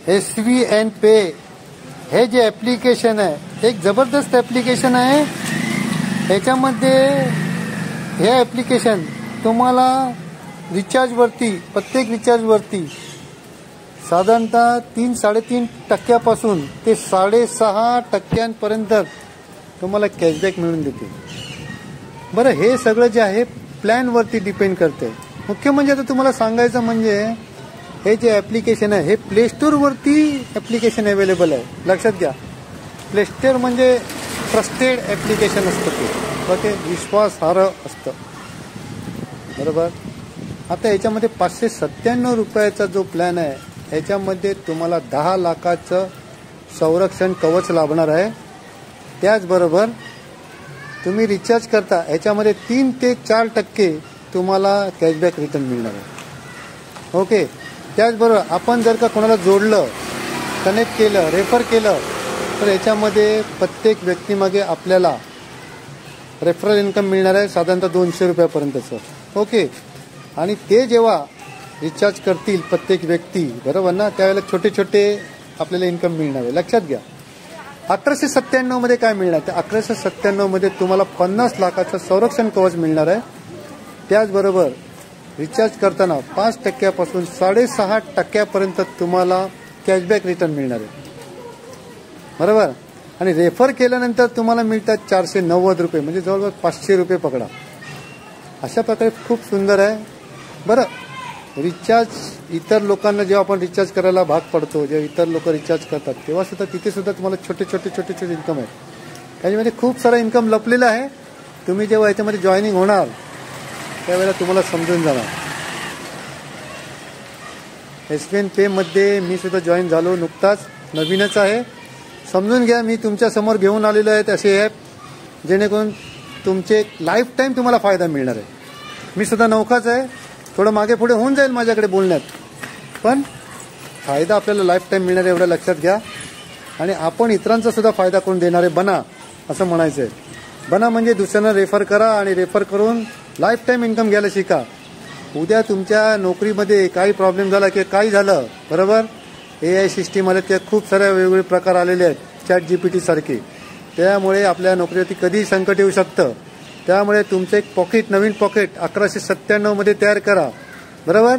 SVN पे हे जे application आहे एक जबरदस्त ॲप्लिकेशन आहे. ह्याच्यामध्ये हे ॲप्लिकेशन तुम्हाला रिचार्जवरती प्रत्येक रिचार्जवरती साधारणतः 3-3.5% ते 6.5% तुम्हाला कॅशबॅक मिळून देते. बरं, हे सगळं जे आहे प्लॅनवरती डिपेंड करते. मुख्य म्हणजे आता तुम्हाला सांगायचं म्हणजे हे जे ॲप्लिकेशन आहे हे प्ले स्टोअरवरती ॲप्लिकेशन अवेलेबल आहे. लक्षात घ्या, प्ले स्टोअर म्हणजे ट्रस्टेड ॲप्लिकेशन असतं ते, ओके, विश्वासार्ह असतं. बरोबर. आता याच्यामध्ये 597 रुपयाचा जो प्लॅन आहे ह्याच्यामध्ये तुम्हाला 10 लाखाचं संरक्षण कवच लाभणार आहे. त्याचबरोबर तुम्ही रिचार्ज करता ह्याच्यामध्ये 3 ते 4% तुम्हाला कॅशबॅक रिटर्न मिळणार आहे. ओके. त्याचबरोबर आपण जर का कोणाला जोडलं, कनेक्ट केलं, रेफर केलं तर याच्यामध्ये प्रत्येक व्यक्तीमागे आपल्याला रेफरल इन्कम मिळणार आहे साधारणतः 200 रुपयापर्यंतचं. ओके. आणि ते जेव्हा रिचार्ज करतील प्रत्येक व्यक्ती, बरोबर ना, त्यावेळेला छोटे छोटे आपल्याला इन्कम मिळणार आहे. लक्षात घ्या. 1197 मध्ये काय मिळणार, तर 1197 मध्ये तुम्हाला 50 लाखाचं संरक्षण कवच मिळणार आहे. त्याचबरोबर रिचार्ज करताना 5% पासून 6.5% तुम्हाला कॅशबॅक रिटर्न मिळणार आहे. बरोबर. आणि रेफर केल्यानंतर तुम्हाला मिळतात 490 रुपये, म्हणजे जवळजवळ 500 रुपये पकडा. अशा प्रकारे खूप सुंदर आहे. बरं, रिचार्ज इतर लोकांना जेव्हा आपण रिचार्ज करायला भाग पडतो, जेव्हा इतर लोक रिचार्ज करतात तेव्हा सुद्धा तिथे सुद्धा तुम्हाला छोटे छोटे इन्कम आहे. त्याच्यामध्ये खूप सारा इन्कम लपलेला आहे. तुम्ही जेव्हा याच्यामध्ये जॉईनिंग होणार त्यावेळेला तुम्हाला समजून जाणार. SVN पेमध्ये मी सुद्धा जॉईन झालो नुकताच, नवीनच आहे. समजून घ्या, मी तुमच्या समोर घेऊन आलेलो आहे असे ॲप जेणेकरून तुमचे लाईफ टाईम तुम्हाला फायदा मिळणार आहे. मी सुद्धा नौकाच आहे, थोडं मागे पुढे होऊन जाईल माझ्याकडे बोलण्यात, पण फायदा आपल्याला लाईफ टाईम मिळणार आहे एवढं लक्षात घ्या. आणि आपण इतरांचा सुद्धा फायदा करून देणारे बना असं म्हणायचं आहे. बना म्हणजे दुसऱ्यांना रेफर करा आणि रेफर करून लाईफ टाईम इन्कम घ्यायला शिका. उद्या तुमच्या नोकरीमध्ये काही प्रॉब्लेम झाला किंवा काही झालं, बरोबर, AI सिस्टीम आले, त्या खूप साऱ्या वेगवेगळे प्रकार आलेले आहेत, ChatGPT सारखे. त्यामुळे आपल्या नोकरीवरती कधीही संकट येऊ शकतं. त्यामुळे तुमचं एक पॉकेट, नवीन पॉकेट 1197 मध्ये तयार करा. बरोबर.